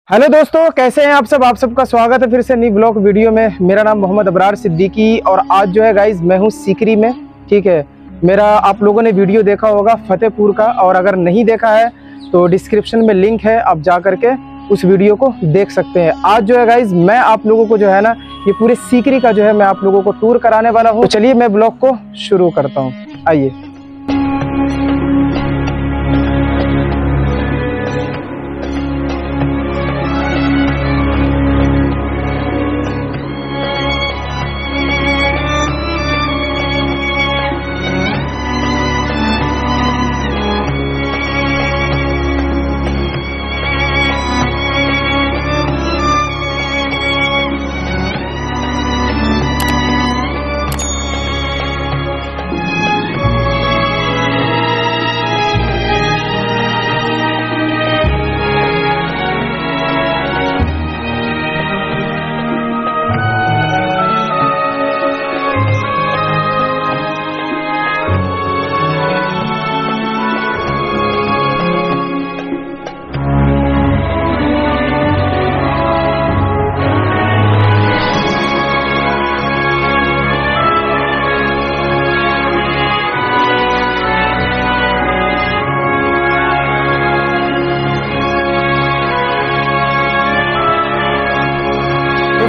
Hello दोस्तों, कैसे हैं आप सब। आप सबका स्वागत है फिर से नई ब्लॉग वीडियो में। मेरा नाम मोहम्मद अबरार सिद्दीकी और आज जो है गाइज मैं हूं सीकरी में। ठीक है, मेरा आप लोगों ने वीडियो देखा होगा फतेहपुर का, और अगर नहीं देखा है तो डिस्क्रिप्शन में लिंक है, आप जा करके उस वीडियो को देख सकते हैं। आज जो है गाइज मैं आप लोगों को जो है ना ये पूरे सीकरी का जो है मैं आप लोगों को टूर कराने वाला हूँ। तो चलिए मैं ब्लॉग को शुरू करता हूँ, आइए।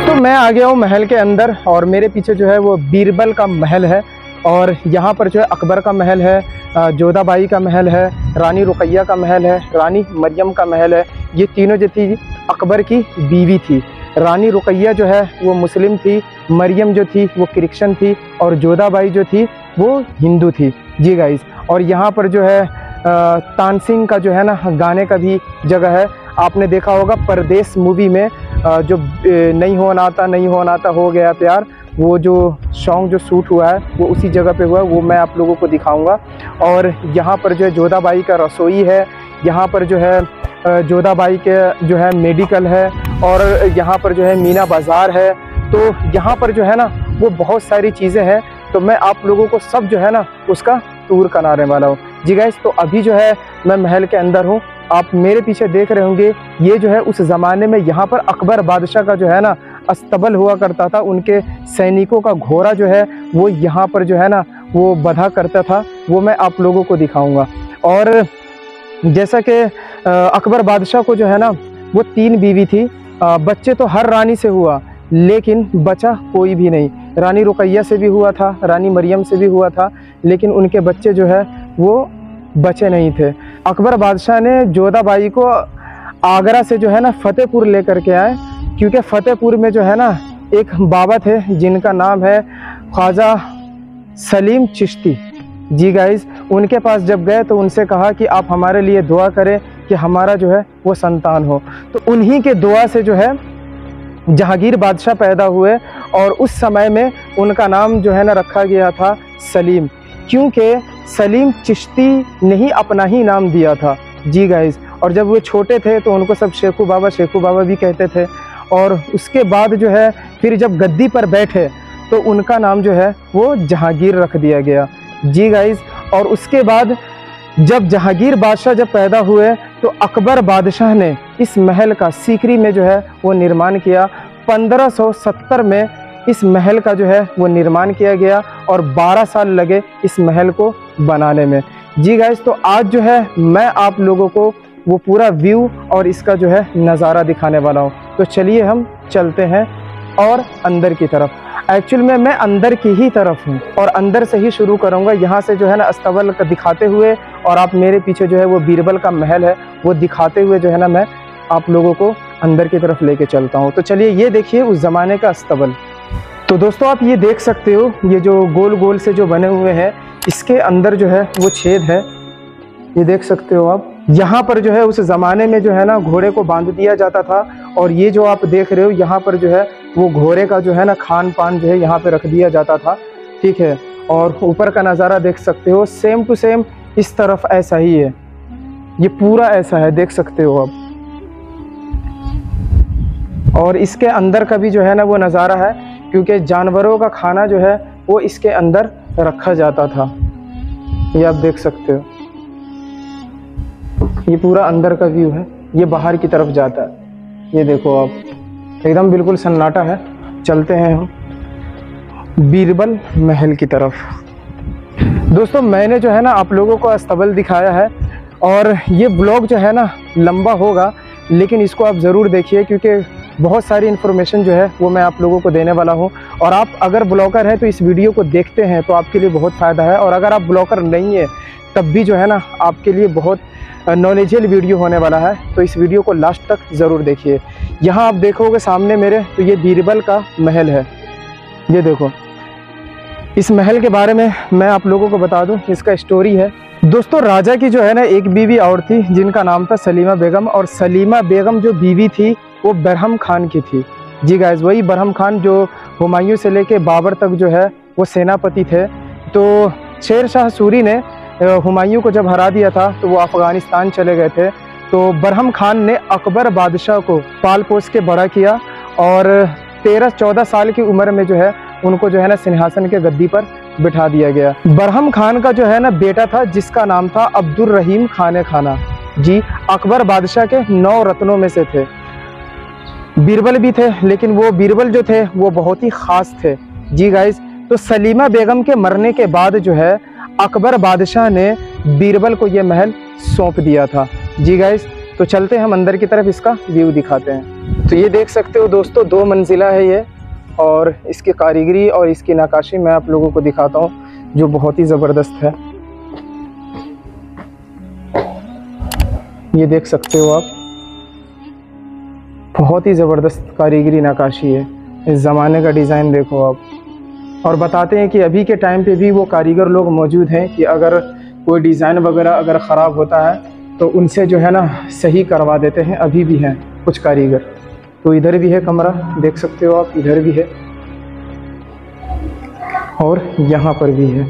तो मैं आ गया हूँ महल के अंदर और मेरे पीछे जो है वो बीरबल का महल है, और यहाँ पर जो है अकबर का महल है, जोधाबाई का महल है, रानी रुकैया का महल है, रानी मरियम का महल है। ये तीनों जो थी अकबर की बीवी थी। रानी रुकैया जो है वो मुस्लिम थी, मरियम जो थी वो क्रिश्चियन थी, और जोधाबाई जो थी वो हिंदू थी। जी गाइस, और यहाँ पर जो है तानसेन का जो है ना गाने का भी जगह है। आपने देखा होगा परदेश मूवी में जो नहीं होना था हो गया प्यार, वो जो सॉन्ग जो शूट हुआ है वो उसी जगह पे हुआ है, वो मैं आप लोगों को दिखाऊंगा। और यहाँ पर जो है जोधाबाई का रसोई है, यहाँ पर जो है जोधाबाई के जो है मेडिकल है, और यहाँ पर जो है मीना बाज़ार है। तो यहाँ पर जो है ना वो बहुत सारी चीज़ें हैं, तो मैं आप लोगों को सब जो है ना उसका टूर कराने वाला हूँ। जी गाइस, तो अभी जो है मैं महल के अंदर हूँ। आप मेरे पीछे देख रहे होंगे, ये जो है उस ज़माने में यहाँ पर अकबर बादशाह का जो है ना अस्तबल हुआ करता था। उनके सैनिकों का घोड़ा जो है वो यहाँ पर जो है ना वो बधा करता था, वो मैं आप लोगों को दिखाऊंगा। और जैसा कि अकबर बादशाह को जो है ना वो 3 बीवी थी। बच्चे तो हर रानी से हुआ, लेकिन बचा कोई भी नहीं। रानी रुकैया से भी हुआ था, रानी मरियम से भी हुआ था, लेकिन उनके बच्चे जो है वो बचे नहीं थे। अकबर बादशाह ने जोधाबाई को आगरा से जो है ना फतेहपुर लेकर के आए, क्योंकि फतेहपुर में जो है ना एक बाबा थे जिनका नाम है ख्वाजा सलीम चिश्ती। जी गाइस, उनके पास जब गए तो उनसे कहा कि आप हमारे लिए दुआ करें कि हमारा जो है वो संतान हो। तो उन्हीं के दुआ से जो है जहांगीर बादशाह पैदा हुए, और उस समय में उनका नाम जो है ना रखा गया था सलीम, क्योंकि सलीम चिश्ती ने ही अपना ही नाम दिया था। जी गाइस, और जब वो छोटे थे तो उनको सब शेखू बाबा भी कहते थे। और उसके बाद जो है फिर जब गद्दी पर बैठे तो उनका नाम जो है वो जहांगीर रख दिया गया। जी गाइस, और उसके बाद जब जहांगीर बादशाह जब पैदा हुए तो अकबर बादशाह ने इस महल का सीकरी में जो है वो निर्माण किया। 1570 में इस महल का जो है वो निर्माण किया गया, और 12 साल लगे इस महल को बनाने में। जी गाइस, तो आज जो है मैं आप लोगों को वो पूरा व्यू और इसका जो है नज़ारा दिखाने वाला हूँ। तो चलिए हम चलते हैं और अंदर की तरफ। एक्चुअल में मैं अंदर की ही तरफ हूँ, और अंदर से ही शुरू करूँगा, यहाँ से जो है ना अस्तबल का दिखाते हुए, और आप मेरे पीछे जो है वो बीरबल का महल है वो दिखाते हुए जो है ना मैं आप लोगों को अंदर की तरफ लेके चलता हूँ। तो चलिए ये देखिए उस ज़माने का अस्तबल। तो दोस्तों आप ये देख सकते हो, ये जो गोल गोल से जो बने हुए हैं, इसके अंदर जो है वो छेद है, ये देख सकते हो आप। यहाँ पर जो है उस ज़माने में जो है ना घोड़े को बांध दिया जाता था, और ये जो आप देख रहे हो यहाँ पर जो है वो घोड़े का जो है ना खान पान जो है यहाँ पे रख दिया जाता था। ठीक है, और ऊपर का नज़ारा देख सकते हो, सेम टू सेम इस तरफ ऐसा ही है, ये पूरा ऐसा है, देख सकते हो आप। और इसके अंदर का भी जो है ना वो नज़ारा है, क्योंकि जानवरों का खाना जो है वो इसके अंदर रखा जाता था। ये आप देख सकते हो, ये पूरा अंदर का व्यू है, ये बाहर की तरफ जाता है। ये देखो आप, एकदम बिल्कुल सन्नाटा है। चलते हैं हम बीरबल महल की तरफ। दोस्तों मैंने जो है ना आप लोगों को अस्तबल दिखाया है, और ये ब्लॉग जो है ना लंबा होगा, लेकिन इसको आप ज़रूर देखिए क्योंकि बहुत सारी इन्फॉर्मेशन जो है वो मैं आप लोगों को देने वाला हूँ। और आप अगर ब्लॉगर हैं तो इस वीडियो को देखते हैं तो आपके लिए बहुत फ़ायदा है, और अगर आप ब्लॉगर नहीं है तब भी जो है ना आपके लिए बहुत नॉलेजेबल वीडियो होने वाला है। तो इस वीडियो को लास्ट तक ज़रूर देखिए। यहाँ आप देखोगे सामने मेरे, तो ये बीरबल का महल है। ये देखो, इस महल के बारे में मैं आप लोगों को बता दूं, इसका स्टोरी है। दोस्तों राजा की जो है ना एक बीवी और थी जिनका नाम था सलीमा बेगम, और सलीमा बेगम जो बीवी थी वो बरहम खान की थी। जी गाइस, वही बरहम खान जो हुमायूं से लेके बाबर तक जो है वो सेनापति थे। तो शेर शाह सूरी ने हुमायूं को जब हरा दिया था तो वो अफ़गानिस्तान चले गए थे। तो बरहम खान ने अकबर बादशाह को पाल पोस के बड़ा किया, और 13-14 साल की उम्र में जो है उनको जो है ना सिंहासन के गद्दी पर बिठा दिया गया। बरहम खान का जो है ना बेटा था जिसका नाम था अब्दुल रहीम खाने खाना। जी, अकबर बादशाह के 9 रत्नों में से थे। बीरबल भी थे, लेकिन वो बीरबल जो थे वो बहुत ही ख़ास थे। जी गाइस, तो सलीमा बेगम के मरने के बाद जो है अकबर बादशाह ने बीरबल को ये महल सौंप दिया था। जी गाइस, तो चलते हैं हम अंदर की तरफ, इसका व्यू दिखाते हैं। तो ये देख सकते हो दोस्तों, 2 मंजिला है ये, और इसकी कारीगरी और इसकी नक्काशी मैं आप लोगों को दिखाता हूँ जो बहुत ही ज़बरदस्त है। ये देख सकते हो आप, बहुत ही ज़बरदस्त कारीगरी नक्काशी है। इस ज़माने का डिज़ाइन देखो आप। और बताते हैं कि अभी के टाइम पे भी वो कारीगर लोग मौजूद हैं कि अगर कोई डिज़ाइन वगैरह अगर ख़राब होता है तो उनसे जो है ना सही करवा देते हैं। अभी भी हैं कुछ कारीगर। तो इधर भी है कमरा, देख सकते हो आप, इधर भी है और यहाँ पर भी है।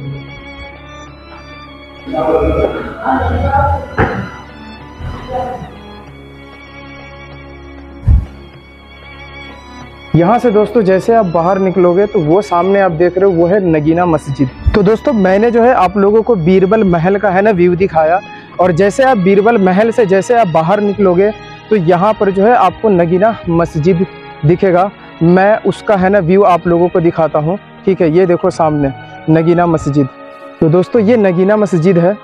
यहाँ से दोस्तों जैसे आप बाहर निकलोगे तो वो सामने आप देख रहे हो वो है नगीना मस्जिद। तो दोस्तों मैंने जो है आप लोगों को बीरबल महल का है ना व्यू दिखाया, और जैसे आप बीरबल महल से जैसे आप बाहर निकलोगे तो यहाँ पर जो है आपको नगीना मस्जिद दिखेगा। मैं उसका है ना व्यू आप लोगों को दिखाता हूँ, ठीक है। ये देखो सामने नगीना मस्जिद। तो दोस्तों ये नगीना मस्जिद है,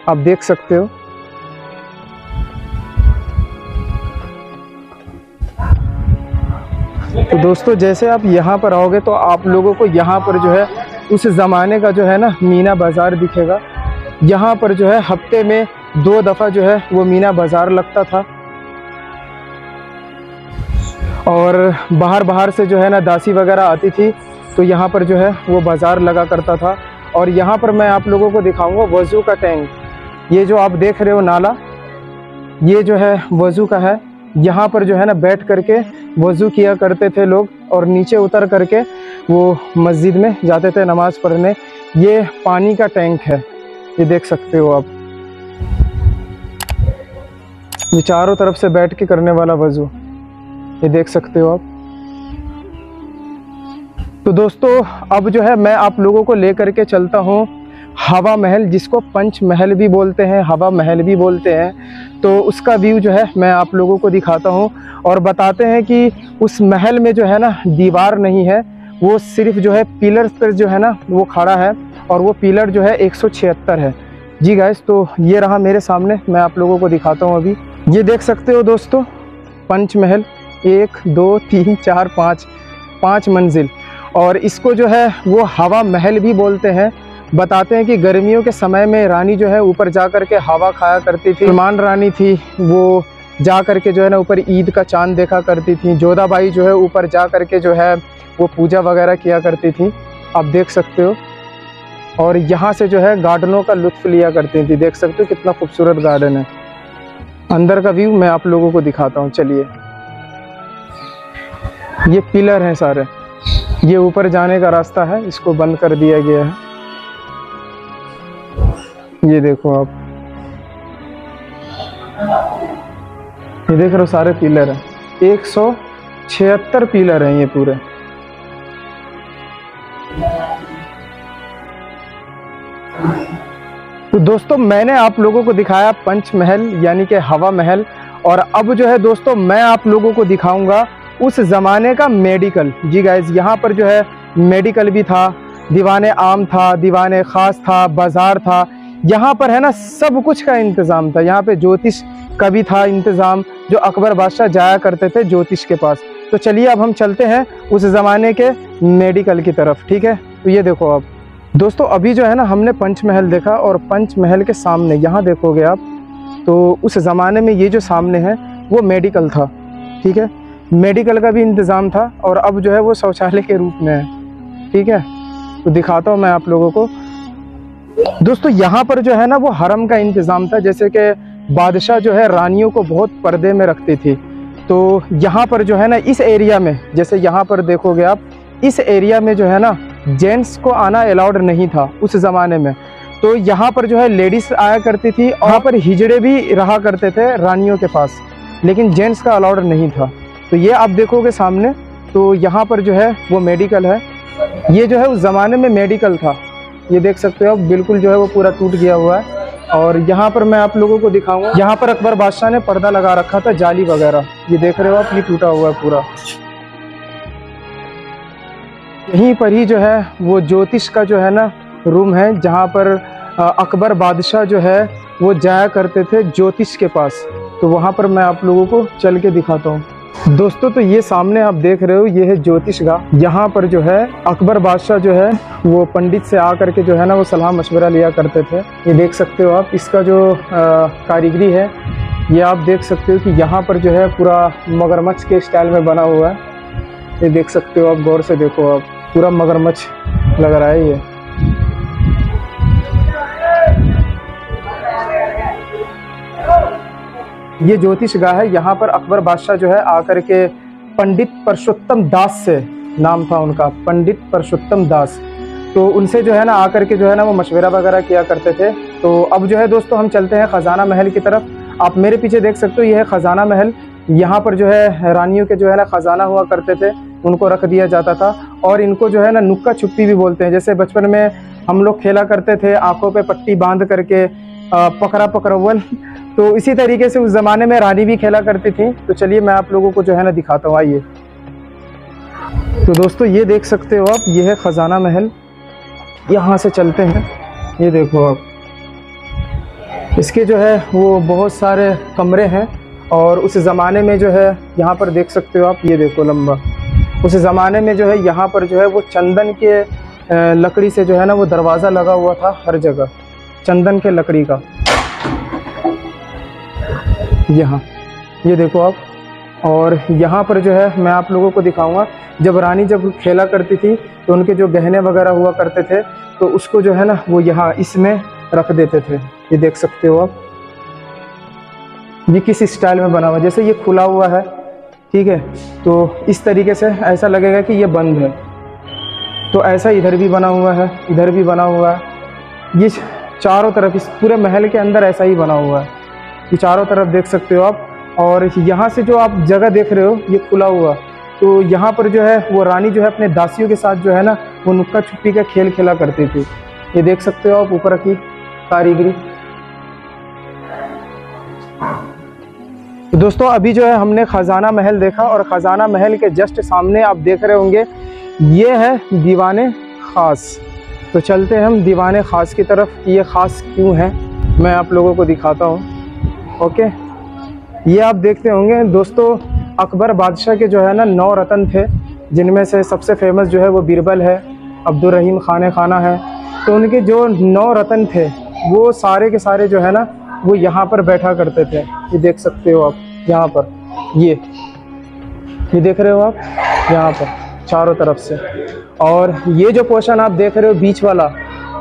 आप देख सकते हो। तो दोस्तों जैसे आप यहाँ पर आओगे तो आप लोगों को यहाँ पर जो है उस ज़माने का जो है ना मीना बाज़ार दिखेगा। यहाँ पर जो है हफ्ते में 2 दफ़ा जो है वो मीना बाज़ार लगता था, और बाहर से जो है ना दासी वगैरह आती थी तो यहाँ पर जो है वो बाज़ार लगा करता था। और यहाँ पर मैं आप लोगों को दिखाऊंगा वज़ू का टैंक। ये जो आप देख रहे हो नाला, ये जो है वज़ू का है। यहाँ पर जो है ना बैठ करके वज़ू किया करते थे लोग, और नीचे उतर करके वो मस्जिद में जाते थे नमाज़ पढ़ने। ये पानी का टैंक है, ये देख सकते हो आप। ये चारों तरफ से बैठ के करने वाला वज़ू, ये देख सकते हो आप। तो दोस्तों अब जो है मैं आप लोगों को लेकर के चलता हूँ हवा महल, जिसको पंच महल भी बोलते हैं, हवा महल भी बोलते हैं। तो उसका व्यू जो है मैं आप लोगों को दिखाता हूँ, और बताते हैं कि उस महल में जो है ना दीवार नहीं है, वो सिर्फ जो है पिलर्स पर जो है ना वो खड़ा है, और वो पिलर जो है 176 है। जी गाइस, तो ये रहा मेरे सामने, मैं आप लोगों को दिखाता हूँ अभी। ये देख सकते हो दोस्तों पंच महल, 1 2 3 4 5 मंजिल, और इसको जो है वो हवा महल भी बोलते हैं। बताते हैं कि गर्मियों के समय में रानी जो है ऊपर जा कर के हवा खाया करती थी। सलमान रानी थी, वो जा कर के जो है ना ऊपर ईद का चांद देखा करती थी। जोधाबाई जो है ऊपर जा कर के जो है वो पूजा वगैरह किया करती थी, आप देख सकते हो। और यहाँ से जो है गार्डनों का लुत्फ़ लिया करती थी। देख सकते हो कितना खूबसूरत गार्डन है। अंदर का व्यू मैं आप लोगों को दिखाता हूँ, चलिए। ये पिलर हैं सारे, ये ऊपर जाने का रास्ता है, इसको बंद कर दिया गया है। ये देखो आप, ये देख रहे हो सारे पिलर हैं, 176 पिलर हैं ये पूरे। तो दोस्तों मैंने आप लोगों को दिखाया पंच महल यानी कि हवा महल, और अब जो है दोस्तों मैं आप लोगों को दिखाऊंगा उस ज़माने का मेडिकल। जी गाइज, यहाँ पर जो है मेडिकल भी था, दीवाने आम था, दीवाने ख़ास था, बाज़ार था, यहाँ पर है ना सब कुछ का इंतज़ाम था। यहाँ पे ज्योतिष का भी था इंतज़ाम, जो अकबर बादशाह जाया करते थे ज्योतिष के पास। तो चलिए अब हम चलते हैं उस ज़माने के मेडिकल की तरफ, ठीक है। तो ये देखो आप दोस्तों, अभी जो है ना हमने पंचमहल देखा, और पंचमहल के सामने यहाँ देखोगे आप तो उस ज़माने में ये जो सामने है वो मेडिकल था, ठीक है। मेडिकल का भी इंतज़ाम था, और अब जो है वो शौचालय के रूप में है, ठीक है। तो दिखाता हूँ मैं आप लोगों को। दोस्तों यहाँ पर जो है ना वो हरम का इंतज़ाम था, जैसे कि बादशाह जो है रानियों को बहुत पर्दे में रखती थी। तो यहाँ पर जो है ना इस एरिया में, जैसे यहाँ पर देखोगे आप, इस एरिया में जो है ना जेंट्स को आना अलाउड नहीं था उस ज़माने में। तो यहाँ पर जो है लेडीज़ आया करती थी, और यहाँ पर हिजड़े भी रहा करते थे रानियों के पास, लेकिन जेंट्स का अलाउड नहीं था। तो ये आप देखोगे सामने, तो यहाँ पर जो है वो मेडिकल है। ये जो है उस ज़माने में मेडिकल था, ये देख सकते हो आप, बिल्कुल जो है वो पूरा टूट गया हुआ है। और यहाँ पर मैं आप लोगों को दिखाऊंगा, यहाँ पर अकबर बादशाह ने पर्दा लगा रखा था, जाली वगैरह, ये देख रहे हो आप, ये टूटा हुआ है पूरा। यहीं पर ही जो है वो ज्योतिष का जो है ना रूम है, जहाँ पर अकबर बादशाह जो है वो जाया करते थे ज्योतिष के पास। तो वहाँ पर मैं आप लोगों को चल के दिखाता हूँ। दोस्तों तो ये सामने आप देख रहे हो, ये है ज्योतिषगाह। यहाँ पर जो है अकबर बादशाह जो है वो पंडित से आकर के जो है ना वो सलाह मशवरा लिया करते थे। ये देख सकते हो आप, इसका जो कारीगरी है ये आप देख सकते हो कि यहाँ पर जो है पूरा मगरमच्छ के स्टाइल में बना हुआ है। ये देख सकते हो आप, गौर से देखो आप, पूरा मगरमच्छ लग रहा है ये। ये ज्योतिषगाह है, यहाँ पर अकबर बादशाह जो है आकर के पंडित परशुत्तम दास से नाम था उनका, पंडित परशुत्तम दास। तो उनसे जो है ना आकर के जो है ना वो मशवरा वगैरह किया करते थे। तो अब जो है दोस्तों हम चलते हैं ख़जाना महल की तरफ। आप मेरे पीछे देख सकते हो, ये है ख़जाना महल। यहाँ पर जो है रानियों के जो है ना ख़जाना हुआ करते थे, उनको रख दिया जाता था। और इनको जो है ना नुक्का छुप्पी भी बोलते हैं। जैसे बचपन में हम लोग खेला करते थे आँखों पे पट्टी बांध करके पकड़ा पकड़वल, तो इसी तरीके से उस ज़माने में रानी भी खेला करती थी। तो चलिए मैं आप लोगों को जो है ना दिखाता हूँ, आइए। तो दोस्तों ये देख सकते हो आप, ये है ख़जाना महल। यहाँ से चलते हैं, ये देखो आप, इसके जो है वो बहुत सारे कमरे हैं। और उस ज़माने में जो है यहाँ पर देख सकते हो आप, ये देखो लंबा, उस ज़माने में जो है यहाँ पर जो है वो चंदन के लकड़ी से जो है ना वो दरवाज़ा लगा हुआ था हर जगह, चंदन के लकड़ी का। यहाँ ये देखो आप। और यहाँ पर जो है मैं आप लोगों को दिखाऊंगा, जब रानी जब खेला करती थी तो उनके जो गहने वगैरह हुआ करते थे, तो उसको जो है ना वो यहाँ इसमें रख देते थे। ये देख सकते हो आप, ये किस स्टाइल में बना हुआ, जैसे ये खुला हुआ है, ठीक है, तो इस तरीके से ऐसा लगेगा कि ये बंद है। तो ऐसा इधर भी बना हुआ है, इधर भी बना हुआ है, ये चारों तरफ इस पूरे महल के अंदर ऐसा ही बना हुआ है, ये चारों तरफ देख सकते हो आप। और यहाँ से जो आप जगह देख रहे हो ये खुला हुआ, तो यहाँ पर जो है वो रानी जो है अपने दासियों के साथ जो है ना वो नुक्का छुपी का खेल खेला करती थी। ये देख सकते हो आप ऊपर की कारीगरी। तो दोस्तों अभी जो है हमने ख़जाना महल देखा, और ख़जाना महल के जस्ट सामने आप देख रहे होंगे ये है दीवाने ख़ास। तो चलते हैं हम दीवाने ख़ास की तरफ। ये ख़ास क्यों है मैं आप लोगों को दिखाता हूँ। ओके, ये आप देखते होंगे दोस्तों, अकबर बादशाह के जो है ना 9 रतन थे, जिनमें से सबसे फेमस जो है वो बीरबल है, अब्दुल रहीम खाना है। तो उनके जो 9 रतन थे वो सारे के सारे जो है ना वो यहाँ पर बैठा करते थे। ये देख सकते हो आप, यहाँ पर ये देख रहे हो आप, यहाँ पर चारों तरफ से। और ये जो पोर्शन आप देख रहे हो बीच वाला,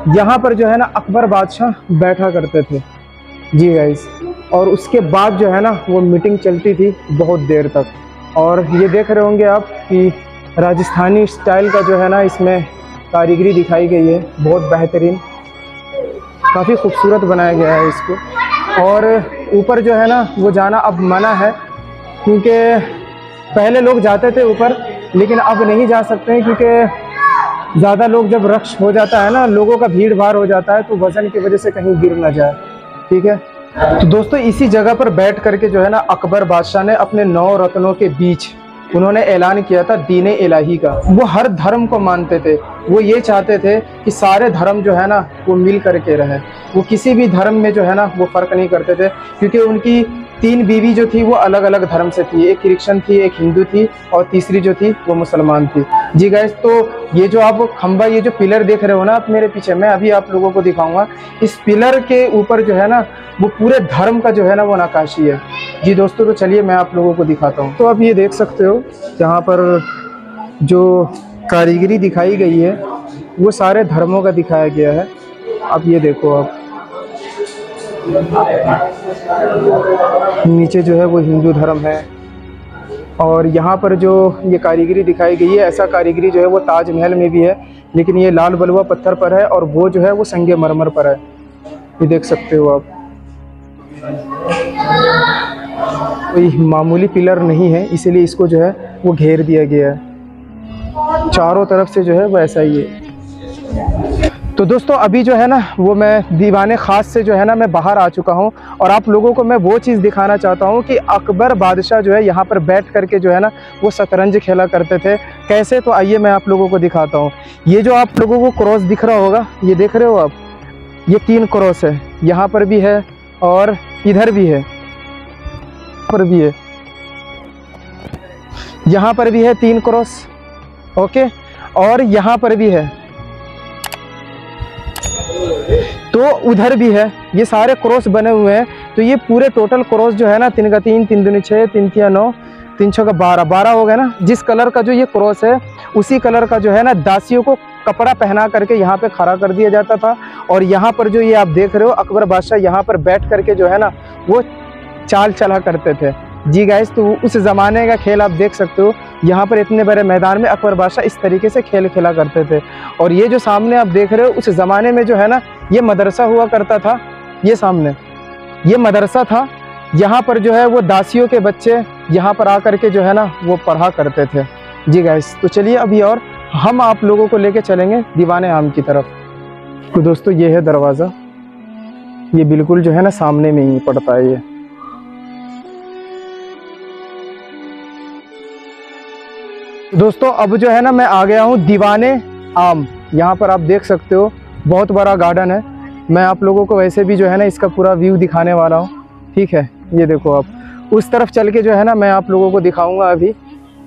यहाँ पर जो है ना अकबर बादशाह बैठा करते थे। जी गाइस, और उसके बाद जो है ना वो मीटिंग चलती थी बहुत देर तक। और ये देख रहे होंगे आप कि राजस्थानी स्टाइल का जो है ना इसमें कारीगरी दिखाई गई है, बहुत बेहतरीन, काफ़ी खूबसूरत बनाया गया है इसको। और ऊपर जो है ना वो जाना अब मना है, क्योंकि पहले लोग जाते थे ऊपर, लेकिन अब नहीं जा सकते हैं, क्योंकि ज़्यादा लोग जब रश हो जाता है ना, लोगों का भीड़ भाड़ हो जाता है, तो वज़न की वजह से कहीं गिर ना जाए, ठीक है। तो दोस्तों इसी जगह पर बैठ करके जो है ना अकबर बादशाह ने अपने 9 रत्नों के बीच उन्होंने ऐलान किया था दीन इलाही का। वो हर धर्म को मानते थे, वो ये चाहते थे कि सारे धर्म जो है ना वो मिल करके रहे। वो किसी भी धर्म में जो है ना वो फ़र्क नहीं करते थे, क्योंकि उनकी 3 बीवी जो थी वो अलग अलग धर्म से थी। एक क्रिश्चियन थी, एक हिंदू थी और तीसरी जो थी वो मुसलमान थी। जी गाइस, तो ये जो आप खंबा, ये जो पिलर देख रहे हो ना आप मेरे पीछे, मैं अभी आप लोगों को दिखाऊंगा। इस पिलर के ऊपर जो है ना वो पूरे धर्म का जो है ना वो नक्काशी है। जी दोस्तों, तो चलिए मैं आप लोगों को दिखाता हूँ। तो आप ये देख सकते हो यहाँ पर जो कारीगरी दिखाई गई है वो सारे धर्मों का दिखाया गया है। आप ये देखो, आप नीचे जो है वो हिंदू धर्म है, और यहाँ पर जो ये कारीगरी दिखाई गई है, ऐसा कारीगरी जो है वो ताजमहल में भी है, लेकिन ये लाल बलुआ पत्थर पर है और वो जो है वो संगे मरमर पर है। ये देख सकते हो आप, कोई मामूली पिलर नहीं है, इसीलिए इसको जो है वो घेर दिया गया है। चारों तरफ से जो है वो ऐसा ही है। तो दोस्तों अभी जो है ना वो मैं दीवाने ख़ास से जो है ना मैं बाहर आ चुका हूँ, और आप लोगों को मैं वो चीज़ दिखाना चाहता हूँ कि अकबर बादशाह जो है यहाँ पर बैठ करके जो है ना वो शतरंज खेला करते थे। कैसे, तो आइए मैं आप लोगों को दिखाता हूँ। ये जो आप लोगों को क्रॉस दिख रहा होगा, ये देख रहे हो आप, ये 3 क्रॉस है। यहाँ पर भी है और इधर भी है, पर भी है, यहाँ पर भी है 3 क्रॉस, ओके, और यहाँ पर भी है, तो उधर भी है। ये सारे क्रॉस बने हुए हैं। तो ये पूरे टोटल क्रॉस जो है ना 3 का 3, 3 दूनी 6, 3 तिया 9, 3 6 का 12 हो गया ना। जिस कलर का जो ये क्रॉस है उसी कलर का जो है ना दासियों को कपड़ा पहना करके यहाँ पे खड़ा कर दिया जाता था। और यहाँ पर जो ये आप देख रहे हो अकबर बादशाह यहाँ पर बैठ करके जो है ना वो चाल चला करते थे। जी गाइस, तो उस ज़माने का खेल आप देख सकते हो। यहाँ पर इतने बड़े मैदान में अकबर बादशाह इस तरीके से खेल खेला करते थे। और ये जो सामने आप देख रहे हो उस ज़माने में जो है ना ये मदरसा हुआ करता था। ये सामने ये मदरसा था, यहाँ पर जो है वो दासियों के बच्चे यहाँ पर आकर के जो है ना वो पढ़ा करते थे। जी गाइस, तो चलिए अभी और हम आप लोगों को लेके चलेंगे दीवाने आम की तरफ। तो दोस्तों ये है दरवाज़ा, ये बिल्कुल जो है ना सामने में ही पड़ता है ये। दोस्तों अब जो है ना मैं आ गया हूँ दीवाने आम। यहाँ पर आप देख सकते हो बहुत बड़ा गार्डन है। मैं आप लोगों को वैसे भी जो है ना इसका पूरा व्यू दिखाने वाला हूँ, ठीक है। ये देखो, आप उस तरफ चल के जो है ना मैं आप लोगों को दिखाऊंगा अभी।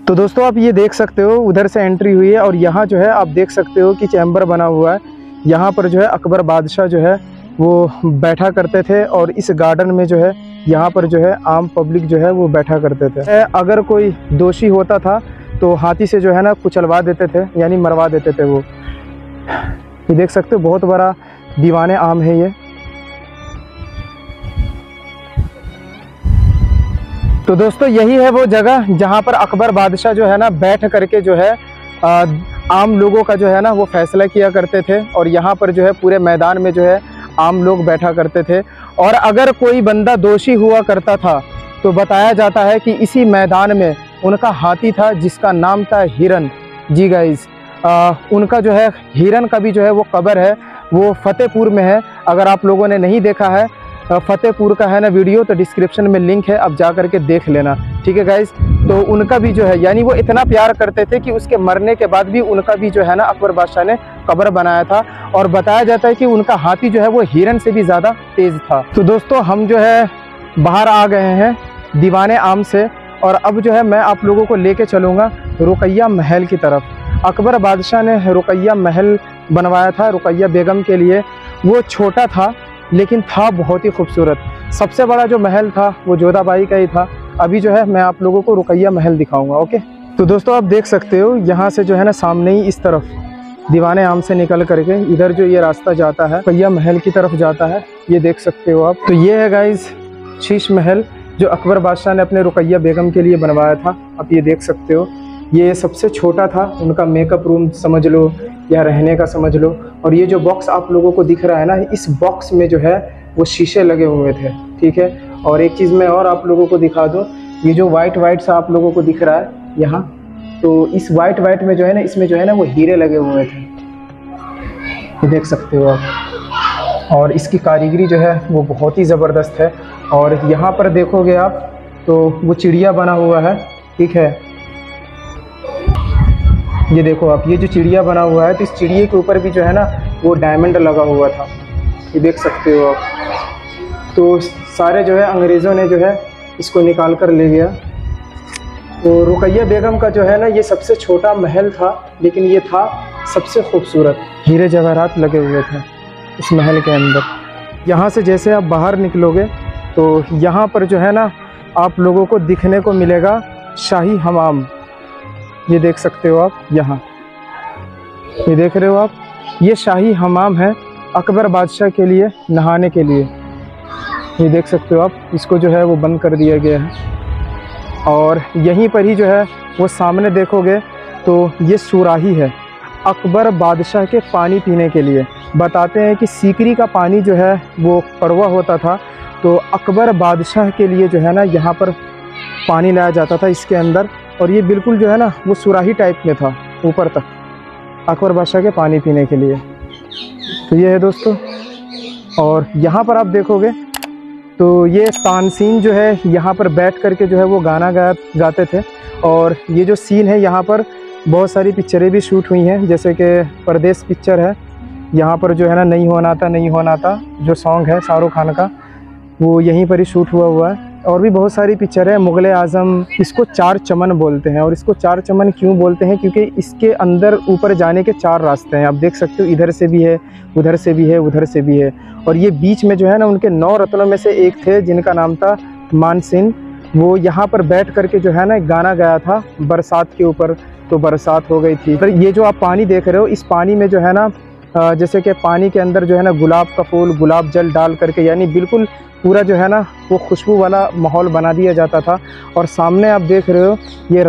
तो दोस्तों आप ये देख सकते हो उधर से एंट्री हुई है, और यहाँ जो है आप देख सकते हो कि चैम्बर बना हुआ है। यहाँ पर जो है अकबर बादशाह जो है वो बैठा करते थे, और इस गार्डन में जो है यहाँ पर जो है आम पब्लिक जो है वो बैठा करते थे। अगर कोई दोषी होता था तो हाथी से जो है ना कुचलवा देते थे, यानी मरवा देते थे वो। ये देख सकते हो बहुत बड़ा दीवाने आम है ये। तो दोस्तों यही है वो जगह जहाँ पर अकबर बादशाह जो है ना बैठ करके जो है आम लोगों का जो है ना वो फैसला किया करते थे। और यहाँ पर जो है पूरे मैदान में जो है आम लोग बैठा करते थे। और अगर कोई बंदा दोषी हुआ करता था तो बताया जाता है कि इसी मैदान में उनका हाथी था जिसका नाम था हिरन। जी गाइस, उनका जो है हिरन का भी जो है वो कब्र है, वो फतेहपुर में है। अगर आप लोगों ने नहीं देखा है फतेहपुर का है ना वीडियो, तो डिस्क्रिप्शन में लिंक है, आप जा करके देख लेना, ठीक है गाइस। तो उनका भी जो है यानी वो इतना प्यार करते थे कि उसके मरने के बाद भी उनका भी जो है ना अकबर बादशाह ने कब्र बनाया था। और बताया जाता है कि उनका हाथी जो है वो हिरन से भी ज़्यादा तेज़ था। तो दोस्तों हम जो है बाहर आ गए हैं दीवाने आम से, और अब जो है मैं आप लोगों को लेके चलूँगा रुकैया महल की तरफ। अकबर बादशाह ने रुकैया महल बनवाया था रुकैया बेगम के लिए। वो छोटा था लेकिन था बहुत ही खूबसूरत। सबसे बड़ा जो महल था वो जोधाबाई का ही था। अभी जो है मैं आप लोगों को रुकैया महल दिखाऊंगा, ओके। तो दोस्तों आप देख सकते हो यहाँ से जो है ना सामने ही इस तरफ दीवाने आम से निकल करके इधर जो ये रास्ता जाता है रुकैया महल की तरफ जाता है। ये देख सकते हो आप। तो ये है गाइस शीश महल जो अकबर बादशाह ने अपने रुकैया बेगम के लिए बनवाया था। आप ये देख सकते हो, ये सबसे छोटा था, उनका मेकअप रूम समझ लो या रहने का समझ लो। और ये जो बॉक्स आप लोगों को दिख रहा है ना, इस बॉक्स में जो है वो शीशे लगे हुए थे, ठीक है। और एक चीज़ मैं और आप लोगों को दिखा दूँ, ये जो वाइट वाइट सा आप लोगों को दिख रहा है यहाँ, तो इस वाइट वाइट में जो है ना इसमें जो है ना वो हीरे लगे हुए थे, ये देख सकते हो आप। और इसकी कारीगरी जो है वो बहुत ही ज़बरदस्त है। और यहाँ पर देखोगे आप तो वो चिड़िया बना हुआ है, ठीक है। ये देखो आप, ये जो चिड़िया बना हुआ है तो इस चिड़िए के ऊपर भी जो है ना वो डायमंड लगा हुआ था, ये देख सकते हो आप। तो सारे जो है अंग्रेज़ों ने जो है इसको निकाल कर ले गया। तो रुकैया बेगम का जो है ना ये सबसे छोटा महल था, लेकिन ये था सबसे खूबसूरत। हीरे जवाहरात लगे हुए थे इस महल के अंदर। यहाँ से जैसे आप बाहर निकलोगे तो यहाँ पर जो है ना आप लोगों को दिखने को मिलेगा शाही हमाम। ये देख सकते हो आप, यहाँ ये देख रहे हो आप, ये शाही हमाम है अकबर बादशाह के लिए नहाने के लिए। ये देख सकते हो आप, इसको जो है वो बंद कर दिया गया है। और यहीं पर ही जो है वो सामने देखोगे तो ये सुराही है अकबर बादशाह के पानी पीने के लिए। बताते हैं कि सीकरी का पानी जो है वो कड़वा होता था, तो अकबर बादशाह के लिए जो है ना यहाँ पर पानी लाया जाता था इसके अंदर। और ये बिल्कुल जो है ना वो सुराही टाइप में था ऊपर तक, अकबर बादशाह के पानी पीने के लिए। तो ये है दोस्तों। और यहाँ पर आप देखोगे तो ये तानसीन जो है यहाँ पर बैठ करके जो है वो गाना गाते थे। और ये जो सीन है यहाँ पर बहुत सारी पिक्चरें भी शूट हुई हैं, जैसे कि परदेश पिक्चर है, यहाँ पर जो है ना नहीं होना था जो सॉन्ग है शाहरुख खान का, वो यहीं पर ही शूट हुआ है। और भी बहुत सारी पिक्चर है। मुग़ल आज़म, इसको चार चमन बोलते हैं। और इसको चार चमन क्यों बोलते हैं? क्योंकि इसके अंदर ऊपर जाने के 4 रास्ते हैं। आप देख सकते हो, इधर से भी है, उधर से भी है, उधर से भी है। और ये बीच में जो है ना उनके 9 रत्नों में से एक थे जिनका नाम था मानसिंह। वो यहाँ पर बैठ करके जो है ना एक गाना गाया था बरसात के ऊपर, तो बरसात हो गई थी। पर ये जो आप पानी देख रहे हो, इस पानी में जो है ना जैसे कि पानी के अंदर जो है ना गुलाब का फूल, गुलाब जल डाल करके, यानी बिल्कुल पूरा जो है ना वो खुशबू वाला माहौल बना दिया जाता था। और सामने आप देख रहे हो ये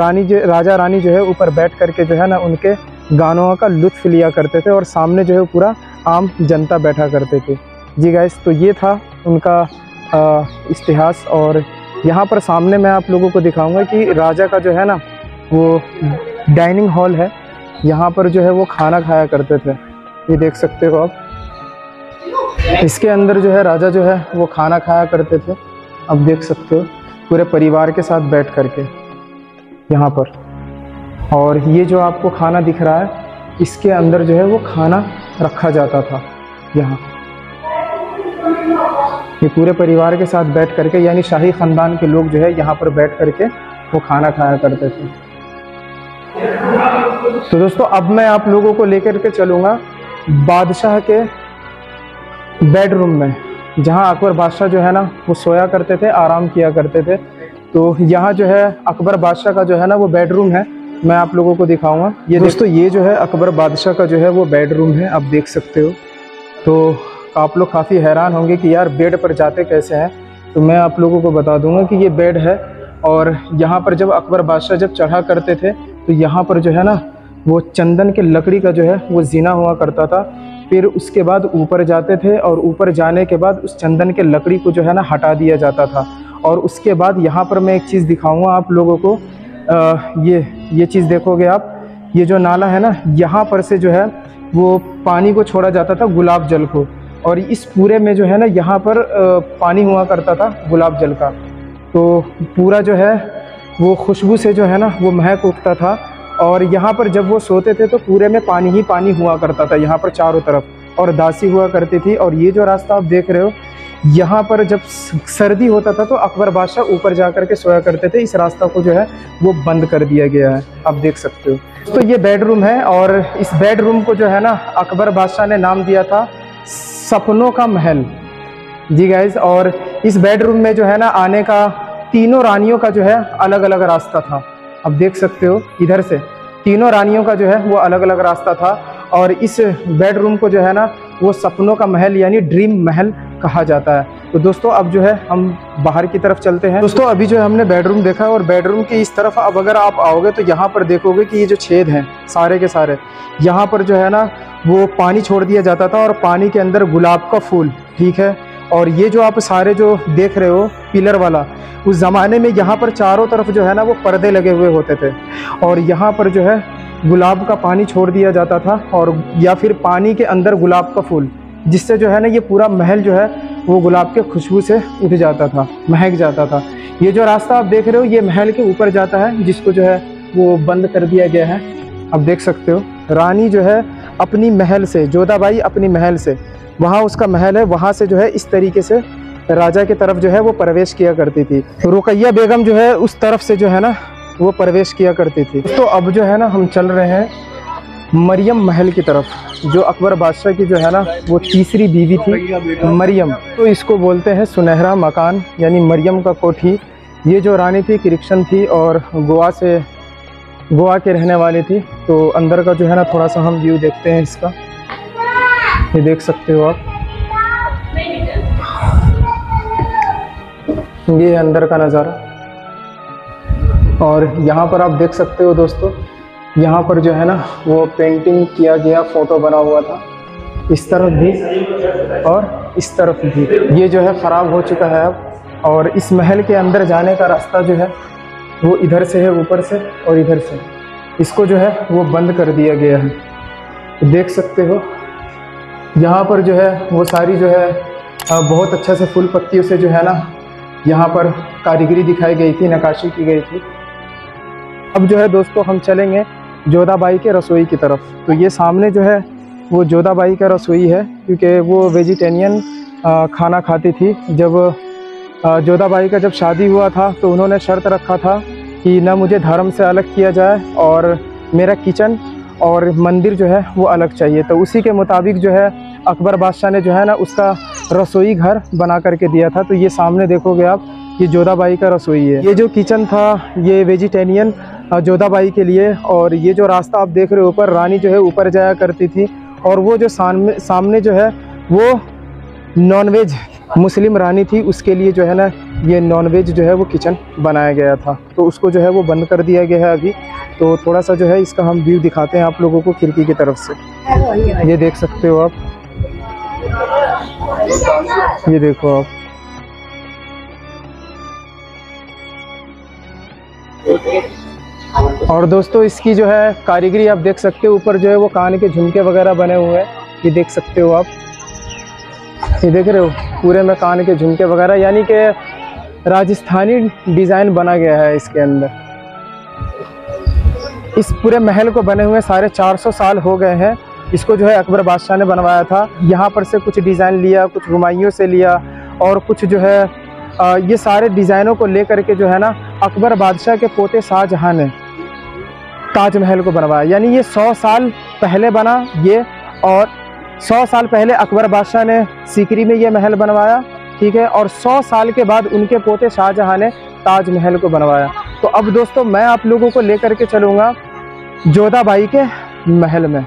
राजा रानी जो है ऊपर बैठ करके जो है ना उनके गानों का लुत्फ़ लिया करते थे। और सामने जो है पूरा आम जनता बैठा करते थे। जी गाइस, तो ये था उनका इतिहास। और यहाँ पर सामने मैं आप लोगों को दिखाऊंगा कि राजा का जो है ना वो डाइनिंग हॉल है, यहाँ पर जो है वो खाना खाया करते थे। ये देख सकते हो आप, इसके अंदर जो है राजा जो है वो खाना खाया करते थे। अब देख सकते हो पूरे परिवार के साथ बैठ करके यहाँ पर। और ये जो आपको खाना दिख रहा है, इसके अंदर जो है वो खाना रखा जाता था यहाँ। ये पूरे परिवार के साथ बैठ करके, यानी शाही ख़ानदान के लोग जो है यहाँ पर बैठ करके वो खाना खाया करते थे। तो दोस्तों अब मैं आप लोगों को लेकर के चलूँगा बादशाह के बेडरूम में, जहाँ अकबर बादशाह जो है ना वो सोया करते थे, आराम किया करते थे। तो यहाँ जो है अकबर बादशाह का जो है ना वो बेडरूम है, मैं आप लोगों को दिखाऊंगा। ये दोस्तों ये जो है अकबर बादशाह का जो है वो बेडरूम है, आप देख सकते हो। तो आप लोग काफ़ी हैरान होंगे कि यार बेड पर जाते कैसे हैं, तो मैं आप लोगों को बता दूंगा कि ये बेड है। और यहाँ पर जब अकबर बादशाह जब चढ़ा करते थे तो यहाँ पर जो है ना वो चंदन के लकड़ी का जो है वो जीना हुआ करता था। फिर उसके बाद ऊपर जाते थे और ऊपर जाने के बाद उस चंदन के लकड़ी को जो है ना हटा दिया जाता था। और उसके बाद यहाँ पर मैं एक चीज़ दिखाऊंगा आप लोगों को। ये चीज़ देखोगे आप, ये जो नाला है ना, यहाँ पर से जो है वो पानी को छोड़ा जाता था, गुलाब जल को। और इस पूरे में जो है ना यहाँ पर पानी हुआ करता था गुलाब जल का। तो पूरा जो है वो खुशबू से जो है ना वो महक उठता था। और यहाँ पर जब वो सोते थे तो पूरे में पानी ही पानी हुआ करता था यहाँ पर चारों तरफ, और दासी हुआ करती थी। और ये जो रास्ता आप देख रहे हो, यहाँ पर जब सर्दी होता था तो अकबर बादशाह ऊपर जा कर के सोया करते थे। इस रास्ता को जो है वो बंद कर दिया गया है, आप देख सकते हो। तो ये बेडरूम है, और इस बेडरूम को जो है ना अकबर बादशाह ने नाम दिया था सपनों का महल। जी गाइज, और इस बेडरूम में जो है ना आने का तीनों रानियों का जो है अलग अलग रास्ता था। अब देख सकते हो इधर से तीनों रानियों का जो है वो अलग अलग रास्ता था। और इस बेडरूम को जो है ना वो सपनों का महल यानी ड्रीम महल कहा जाता है। तो दोस्तों अब जो है हम बाहर की तरफ चलते हैं। दोस्तों अभी जो है हमने बेडरूम देखा, और बेडरूम के इस तरफ अब अगर आप आओगे तो यहाँ पर देखोगे कि ये जो छेद हैं सारे के सारे, यहाँ पर जो है ना वो पानी छोड़ दिया जाता था, और पानी के अंदर गुलाब का फूल, ठीक है। और ये जो आप सारे जो देख रहे हो पिलर वाला, उस ज़माने में यहाँ पर चारों तरफ जो है ना वो पर्दे लगे हुए होते थे, और यहाँ पर जो है गुलाब का पानी छोड़ दिया जाता था, और या फिर पानी के अंदर गुलाब का फूल, जिससे जो है ना ये पूरा महल जो है वो गुलाब के खुशबू से उठ जाता था, महक जाता था। ये जो रास्ता आप देख रहे हो ये महल के ऊपर जाता है, जिसको जो है वो बंद कर दिया गया है। आप देख सकते हो रानी जो है अपनी महल से, जोधाबाई अपनी महल से, वहाँ उसका महल है, वहाँ से जो है इस तरीके से राजा की तरफ जो है वो प्रवेश किया करती थी। रुकैया बेगम जो है उस तरफ से जो है ना वो प्रवेश किया करती थी। तो अब जो है ना हम चल रहे हैं मरियम महल की तरफ, जो अकबर बादशाह की जो है ना वो तीसरी बीवी थी मरियम। तो इसको बोलते हैं सुनहरा मकान, यानी मरियम का कोठी। ये जो रानी थी क्रिश्चियन थी और गोवा के रहने वाली थी। तो अंदर का जो है ना थोड़ा सा हम व्यू देखते हैं इसका। ये देख सकते हो आप, ये है अंदर का नज़ारा। और यहाँ पर आप देख सकते हो दोस्तों, यहाँ पर जो है ना वो पेंटिंग किया गया फ़ोटो बना हुआ था, इस तरफ भी और इस तरफ भी। ये जो है ख़राब हो चुका है अब। और इस महल के अंदर जाने का रास्ता जो है वो इधर से है, ऊपर से और इधर से। इसको जो है वो बंद कर दिया गया है। तो देख सकते हो यहाँ पर जो है वो सारी जो है बहुत अच्छा से फूल पत्तियों से जो है ना यहाँ पर कारीगरी दिखाई गई थी, नक्काशी की गई थी। अब जो है दोस्तों हम चलेंगे जोधाबाई के रसोई की तरफ। तो ये सामने जो है वो जोधाबाई का रसोई है, क्योंकि वो वेजिटेरियन खाना खाती थी। जब जोधाबाई का जब शादी हुआ था तो उन्होंने शर्त रखा था कि न मुझे धर्म से अलग किया जाए और मेरा किचन और मंदिर जो है वो अलग चाहिए। तो उसी के मुताबिक जो है अकबर बादशाह ने जो है ना उसका रसोई घर बना करके दिया था। तो ये सामने देखोगे आप, ये जोधाबाई का रसोई है। ये जो किचन था ये वेजिटेरियन जोधाबाई के लिए। और ये जो रास्ता आप देख रहे हो ऊपर, रानी जो है ऊपर जाया करती थी। और वो जो सामने जो है वो नॉनवेज मुस्लिम रानी थी, उसके लिए जो है ना ये नॉनवेज जो है वो किचन बनाया गया था। तो उसको जो है वो बंद कर दिया गया है अभी। तो थोड़ा सा जो है इसका हम व्यू दिखाते हैं आप लोगों को खिड़की की तरफ से। ये देख सकते हो आप, ये देखो आप। और दोस्तों इसकी जो है कारीगरी आप देख सकते हो, ऊपर जो है वो कान के झुमके वगैरह बने हुए हैं। ये देख सकते हो आप, ये देख रहे हो पूरे में कान के झुमके वगैरह, यानी कि राजस्थानी डिज़ाइन बना गया है इसके अंदर। इस पूरे महल को बने हुए 450 साल हो गए हैं। इसको जो है अकबर बादशाह ने बनवाया था। यहाँ पर से कुछ डिज़ाइन लिया, कुछ हुमायूं से लिया, और कुछ जो है ये सारे डिज़ाइनों को लेकर के जो है ना अकबर बादशाह के पोते शाहजहां ने ताजमहल को बनवाया। यानी ये 100 साल पहले बना ये, और 100 साल पहले अकबर बादशाह ने सीकरी में ये महल बनवाया, ठीक है। और 100 साल के बाद उनके पोते शाहजहां ने ताजमहल को बनवाया। तो अब दोस्तों मैं आप लोगों को लेकर के चलूँगा जोधाबाई के महल में।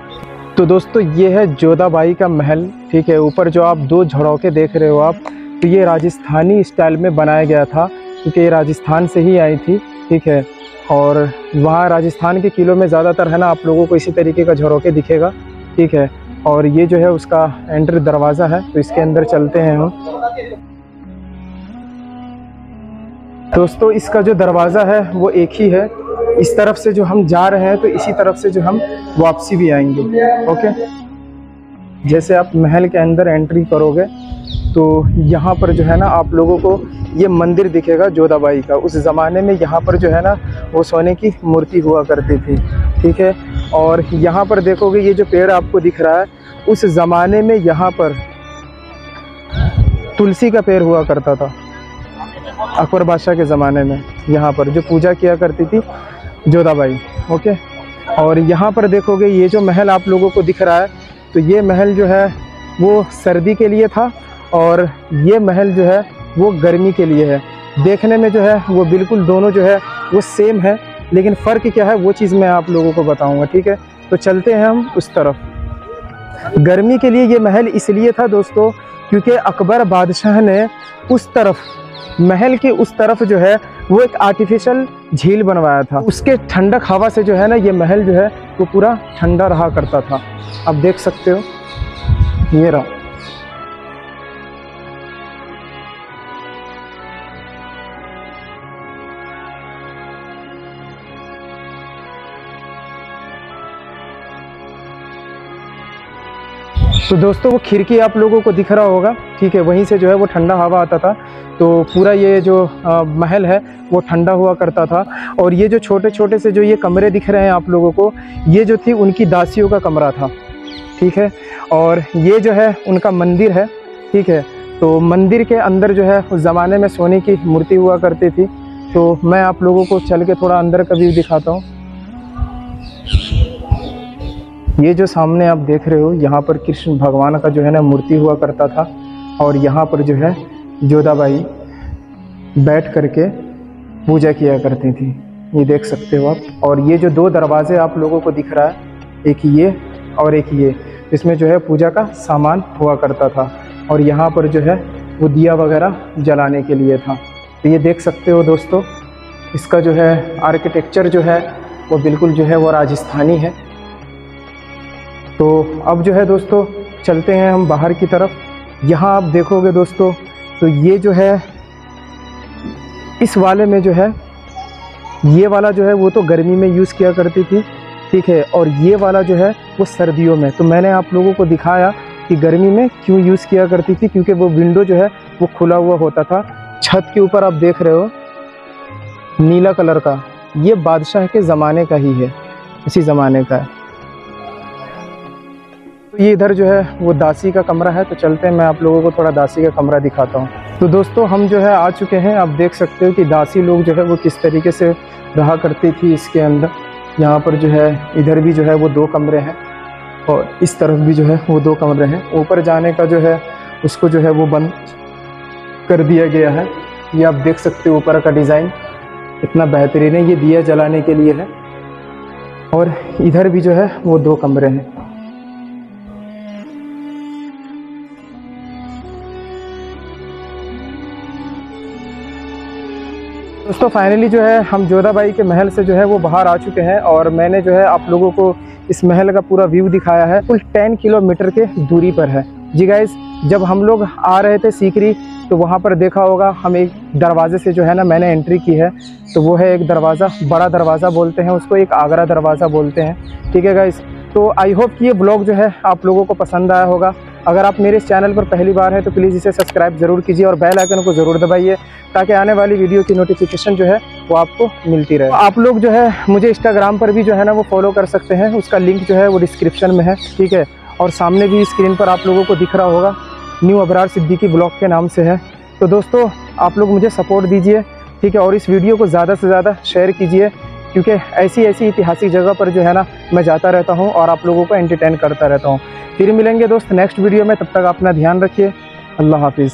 तो दोस्तों ये है जोधाबाई का महल, ठीक है। ऊपर जो आप 2 झरोखे देख रहे हो आप, तो ये राजस्थानी स्टाइल में बनाया गया था, क्योंकि ये राजस्थान से ही आई थी, ठीक है। और वहाँ राजस्थान के किलों में ज़्यादातर है ना आप लोगों को इसी तरीके का झरोखे दिखेगा, ठीक है। और ये जो है उसका एंट्री दरवाज़ा है, तो इसके अंदर चलते हैं हम। दोस्तों इसका जो दरवाज़ा है वो एक ही है। इस तरफ से जो हम जा रहे हैं तो इसी तरफ से जो हम वापसी भी आएंगे, ओके। जैसे आप महल के अंदर एंट्री करोगे तो यहाँ पर जो है ना आप लोगों को ये मंदिर दिखेगा जोधाबाई का। उस ज़माने में यहाँ पर जो है ना वो सोने की मूर्ति हुआ करती थी, ठीक है। और यहाँ पर देखोगे ये जो पेड़ आपको दिख रहा है, उस ज़माने में यहाँ पर तुलसी का पेड़ हुआ करता था। अकबर बादशाह के ज़माने में यहाँ पर जो पूजा किया करती थी जोधाबाई, ओके। और यहाँ पर देखोगे ये जो महल आप लोगों को दिख रहा है, तो ये महल जो है वो सर्दी के लिए था, और ये महल जो है वो गर्मी के लिए है। देखने में जो है वो बिल्कुल दोनों जो है वो सेम है, लेकिन फ़र्क क्या है वो चीज़ मैं आप लोगों को बताऊंगा, ठीक है। तो चलते हैं हम उस तरफ। गर्मी के लिए ये महल इसलिए था दोस्तों, क्योंकि अकबर बादशाह ने उस तरफ, महल के उस तरफ जो है वो एक आर्टिफिशियल झील बनवाया था। उसके ठंडक हवा से जो है ना ये महल जो है वो पूरा ठंडा रहा करता था। आप देख सकते हो, ये रहा। तो दोस्तों वो खिड़की आप लोगों को दिख रहा होगा, ठीक है, वहीं से जो है वो ठंडा हवा आता था। तो पूरा ये जो महल है वो ठंडा हुआ करता था। और ये जो छोटे छोटे से जो ये कमरे दिख रहे हैं आप लोगों को, ये जो थी उनकी दासियों का कमरा था, ठीक है। और ये जो है उनका मंदिर है, ठीक है। तो मंदिर के अंदर जो है उस ज़माने में सोने की मूर्ति हुआ करती थी। तो मैं आप लोगों को चल के थोड़ा अंदर का व्यू दिखाता हूँ। ये जो सामने आप देख रहे हो, यहाँ पर कृष्ण भगवान का जो है ना मूर्ति हुआ करता था। और यहाँ पर जो है जोधाबाई बैठ करके पूजा किया करती थी, ये देख सकते हो आप। और ये जो दो दरवाजे आप लोगों को दिख रहा है, एक ये और एक ये, इसमें जो है पूजा का सामान हुआ करता था। और यहाँ पर जो है वो दिया वगैरह जलाने के लिए था। तो ये देख सकते हो दोस्तों, इसका जो है आर्किटेक्चर जो है वो बिल्कुल जो है वो राजस्थानी है। तो अब जो है दोस्तों चलते हैं हम बाहर की तरफ। यहाँ आप देखोगे दोस्तों, तो ये जो है इस वाले में जो है, ये वाला जो है वो तो गर्मी में यूज़ किया करती थी, ठीक है। और ये वाला जो है वो सर्दियों में। तो मैंने आप लोगों को दिखाया कि गर्मी में क्यों यूज़ किया करती थी, क्योंकि वो विंडो जो है वो खुला हुआ होता था। छत के ऊपर आप देख रहे हो नीला कलर का, ये बादशाह के ज़माने का ही है, इसी ज़माने का है। तो ये इधर जो है वो दासी का कमरा है। तो चलते हैं, मैं आप लोगों को थोड़ा दासी का कमरा दिखाता हूँ। तो दोस्तों हम जो है आ चुके हैं। आप देख सकते हो कि दासी लोग जो है वो किस तरीके से रहा करती थी इसके अंदर। यहाँ पर जो है इधर भी जो है वो 2 कमरे हैं और इस तरफ भी जो है वो 2 कमरे हैं। ऊपर जाने का जो है उसको जो है वो बंद कर दिया गया है। ये आप देख सकते हो ऊपर का डिज़ाइन इतना बेहतरीन है, ये दिया जलाने के लिए है। और इधर भी जो है वो 2 कमरे हैं। दोस्तों फाइनली जो है हम जोधाबाई के महल से जो है वो बाहर आ चुके हैं। और मैंने जो है आप लोगों को इस महल का पूरा व्यू दिखाया है। कुल 10 किलोमीटर के दूरी पर है जी गाइस। जब हम लोग आ रहे थे सीकरी, तो वहाँ पर देखा होगा हम एक दरवाजे से जो है ना मैंने एंट्री की है। तो वो है एक दरवाज़ा, बड़ा दरवाज़ा बोलते हैं उसको, एक आगरा दरवाज़ा बोलते हैं, ठीक है गाइस। तो आई होप कि ये ब्लॉग जो है आप लोगों को पसंद आया होगा। अगर आप मेरे इस चैनल पर पहली बार हैं तो प्लीज़ इसे सब्सक्राइब ज़रूर कीजिए और बेल आइकन को ज़रूर दबाइए, ताकि आने वाली वीडियो की नोटिफिकेशन जो है वो आपको मिलती रहे। आप लोग जो है मुझे इंस्टाग्राम पर भी जो है ना वो फॉलो कर सकते हैं, उसका लिंक जो है वो डिस्क्रिप्शन में है, ठीक है। और सामने भी स्क्रीन पर आप लोगों को दिख रहा होगा, न्यू अबरार सिद्दीकी ब्लॉग के नाम से है। तो दोस्तों आप लोग मुझे सपोर्ट दीजिए, ठीक है। और इस वीडियो को ज़्यादा से ज़्यादा शेयर कीजिए, क्योंकि ऐसी ऐतिहासिक जगह पर जो है ना मैं जाता रहता हूँ और आप लोगों को एंटरटेन करता रहता हूँ। फिर मिलेंगे दोस्त नेक्स्ट वीडियो में, तब तक अपना ध्यान रखिए। अल्लाह हाफिज़।